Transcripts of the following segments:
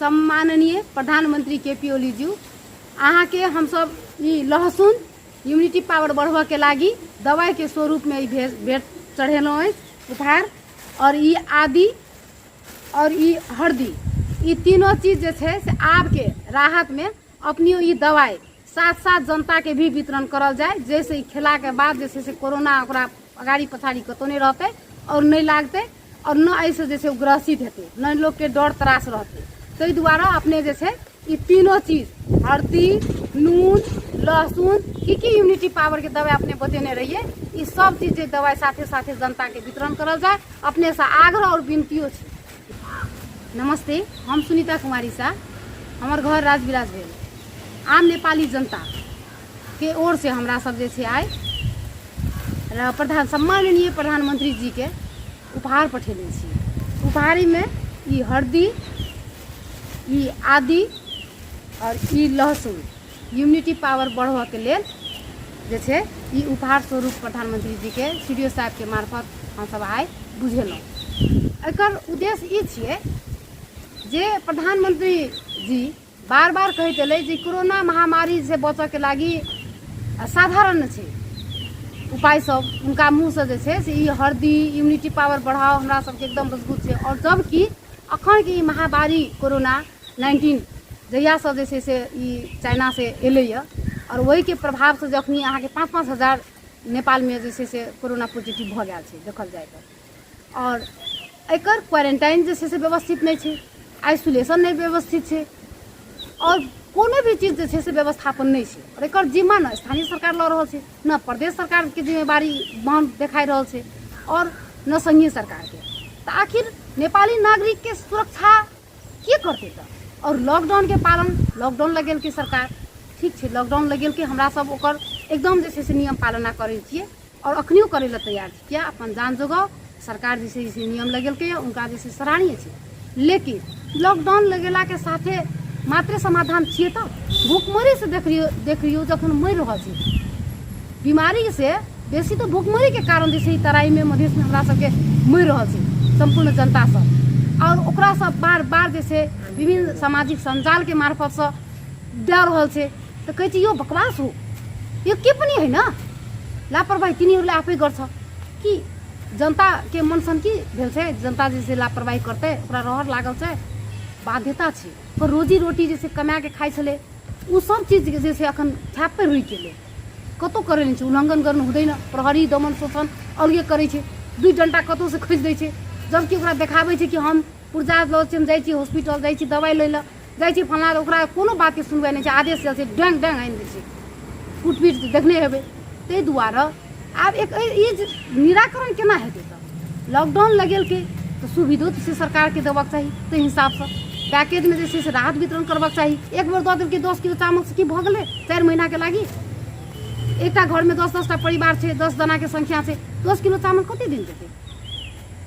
सम्माननीय प्रधानमंत्री केपी ओली जी अहाँ के हम सब ई लहसुन इम्यूनिटी पावर बढ़वा के लागी दवाई के स्वरूप में भेंट चढ़ेलों है उपहार। और ई आदि और ई हल्दी ई तीनों चीज जे छे से आब के राहत में अपनी ई दवाई साथ साथ जनता के भी वितरण करल जाए, जैसे खेला के बाद जैसे से कोरोना ओकरा अगाड़ी पछाड़ी कतो नहीं रहते और नहीं लागते और न ऐसे जैसे ग्रसित हेते न लोग के डर त्रास रहते। तो द्वारा अपने जैसे ये तीनों चीज हल्दी नून लहसुन की इम्यूनिटी पावर के दवाई अपने बतेने रहिए, ये सब चीज दवाई साथे साथे जनता के वितरण करल जाए अपने से आग्रह और विनतियों छे। नमस्ते, हम सुनीता कुमारी शाह, हमार घर राजविलास भेल। आम नेपाली जनता के ओर से हमरा सब जे आए सम्माननीय प्रधानमंत्री जी के उपहार पठेले छी। उपहारी में ई हल्दी ई आदि और ई लहसुन इम्यूनिटी पावर बढ़वा के लेल जे छे ई उपहार स्वरूप प्रधानमंत्री जी के सीडीओ साहब के मार्फत हम सब आए बुझेलों। एकर उद्देश्य ई छिए जे प्रधानमंत्री जी बार बार कहते रहे जे कोरोना महामारी से बचे के लागी साधारण छे उपाय सब उनका मुँह से जे छे से ई हल्दी इम्यूनिटी पावर बढ़ाओ हमरा सबके एकदम मजबूत छे। और जबकि अखन के महामारी कोरोना 19 जहिया से जे छे से ई चाइना से एले और वही के प्रभाव से जखनी अहाँ के 5-5 हजार नेपाल में जे छे से कोरोना पॉजिटिव भ गेल छे देखल जाए तो। और एकर क्वारंटाइन जे छे से व्यवस्थित नहीं छे, आइसोलेशन नहीं व्यवस्थित छे और कोनो भी चीज जे छे से व्यवस्थापन नहीं छे। और एकर जिम्मा न स्थानीय सरकार ल रहल छे न प्रदेश सरकार के जिम्मेवारी बहन देखाई रहल छे और न संघीय सरकार के। तो आखिर नेपाली नागरिक के सुरक्षा के करते त? और लॉकडाउन के पालन लॉकडाउन लगेल के सरकार ठीक छे, लॉकडाउन लगेल के हमरा सब ओकर एकदम जे छे से नियम पालना करे छिए और अखनियो करे ला तैयार छी। क्या अपन जान जोगाओ सरकार जैसे नियम लगेल के उनका जैसे सराहनीय छे। लेकिन लॉकडाउन लगेला के साथे मात्र समाधान छिए तो भूखमरी से देख रियो जखन मर रहा छे बीमारी से बेसी तो भूखमरी के कारण जैसे तराई में मधेश में हमरा सबके मर रहा छे संपूर्ण जनता सब। और ओकरा सब बार बार जैसे विभिन्न सामाजिक संजाल के मार्फत से डर रहल छे। तो कहै छी यो बकवास हो, यो के पनि है ना लापरवाही तिनीहरूले आफै गर्छ कि जनता के मन सन की भेल छे। जनता जैसे लापरवाही करते ओकरा रहर लागल छे बाध्यता छे पर रोजी रोटी जैसे कमा के खाइ छले उ सब चीज जैसे अखन ठ्याप्पै रुकि गेलै कतो करे नहीं छे उल्लंघन गर्नु हुँदैन। प्रहरी दमन शोषण और ये करे छे 2 डंटा कतो से खोज दै छे जबकि ओकरा देखाबै छे कि हम पुर्जा लऽ छे जाइ छी हॉस्पिटल जाइ छी दवाई लै ल जाइ छी फला ओकरा कोनो बात के सुनवाई नहीं छे आदेश चल छे डैंग डैंग आनि दै छे कुटपीट देखने हेबै। तै दुआरे आब एक ई निराकरण केना हेतै त लॉकडाउन लगेल के तो सुविधो से सरकार के देबाक चाही तै हिसाब से पैकेज में जैसे राहत वितरण करबाक चाही। एक बेर दऽ देलकै 10 किलो चावल से की भ गेलै 4 महीना के लागी एकटा घर में 10-10 टा परिवार छे 10 जना के संख्या छे 10 किलो चावल कते दिन देतै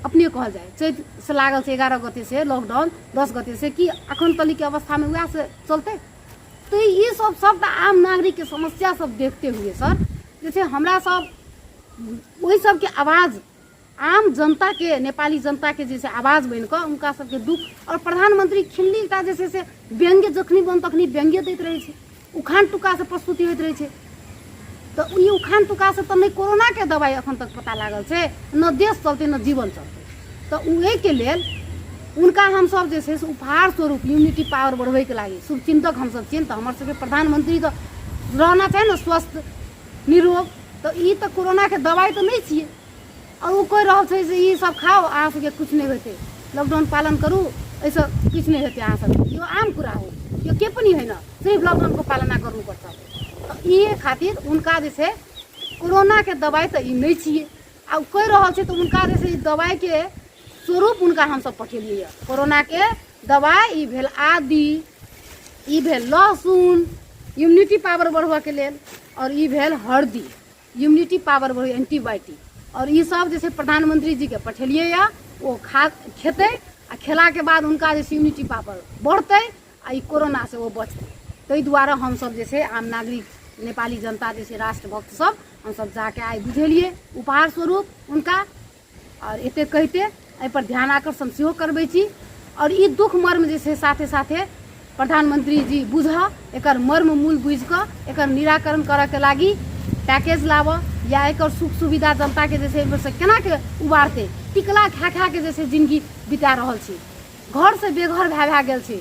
अपने कहल जाए। चैत से लागल छे 11 गते से लॉकडाउन 10 गते से कि अखन तली के अवस्था में वह से चलते। तो ये सब आम नागरिक के समस्या सब देखते हुए सर जैसे हमरा सब वही सब के आवाज आम जनता के नेपाली जनता के जैसे आवाज बन कर उनका सबके दुख और प्रधानमंत्री खिल्लीटा जैसे से व्यंग्य जखनी बन तखनी व्यंग्य दैत रहे छे उखान टुका से प्रस्तुति होइत रहे छे। तो ये उखान टुका से तो नहीं कोरोना के दवाई अखन तक पता लागल छे न देश चलते न जीवन चलते। तो उहे के लेल उनका हम सब जैसे उपहार स्वरूप इम्यूनिटी पावर बढ़वे के लागी शुभचिंतक हम सब छियन। तो हमारे सबके प्रधानमंत्री तो रहना चाहिए ना स्वस्थ निरोग। तो ये तो कोरोना के दवाई तो नहीं छिए और वो कह रहा है ये सब खाओ अहाँ सबके कुछ नहीं होते लॉकडाउन पालन करूँ ऐसा कुछ नहीं होते अहाँ सब यो आम कुरा हो यो के पनि हैन सिर्फ लॉकडाउन को पालना गर्नुपर्छ। तो ये खातिर उनका जैसे कोरोना के दवाई तो ये नहीं छिए आ कह रहा है तो उनका जैसे दवाई के स्वरूप उनका हम सब पठेलिए कोरोना के दवाई ई भेल आदि ई भेल लहसुन इम्यूनिटी पावर बढ़वा के लेल और ई भेल हल्दी इम्यूनिटी पावर बढ़े एंटीबायोटिक और ये सब जैसे प्रधानमंत्री जी के पठेलिए या वो खेते आ खेला के बाद उनका जैसे इम्यूनिटी पावर बढ़ते आ कोरोना से वो बचते। ताहि दुआरे हम सब जैसे आम नागरिक नेपाली जनता जैसे राष्ट्रभक्त सब हम सब जाके आइ बुझेलिए उपहार स्वरूप उनका और एते कहते एहि पर ध्यान आकर्षण सेहो करबै छी और ई दुख मर्म जे छै साथे साथे प्रधानमंत्री जी बुझ एकर मर्म मूल बुझ कऽ एकर निराकरण करऽ के लागी पैकेज लाबऽ या एकर सुख सुविधा जनता के जे छै से केना के उबारते। टिकला खा के जे छै जिंदगी बिता रहल छै, घर से बेघर भए गेल छै,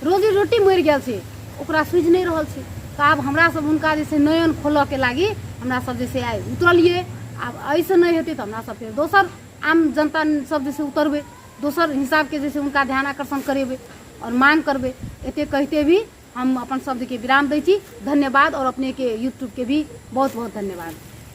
रोजी रोटी मरि गेल छै, ओकरा सूझि नहीं रहल छै। तो आब हमरा सब हुनका जे छै नयन खोलऽ के लागी हमरा सब जे छै आइ उतरलिए। आब ऐसे नहीं हेतै तो हमरा सब दोसर आम जनता सब जे छै उतरबै, दोसर हिसाब के जे छै उनका ध्यान आकर्षण करेबै और मांग करबै। एते कहते भी हम अपन शब्द के विराम दै छी। धन्यवाद और अपने के यूट्यूब के भी बहुत बहुत धन्यवाद।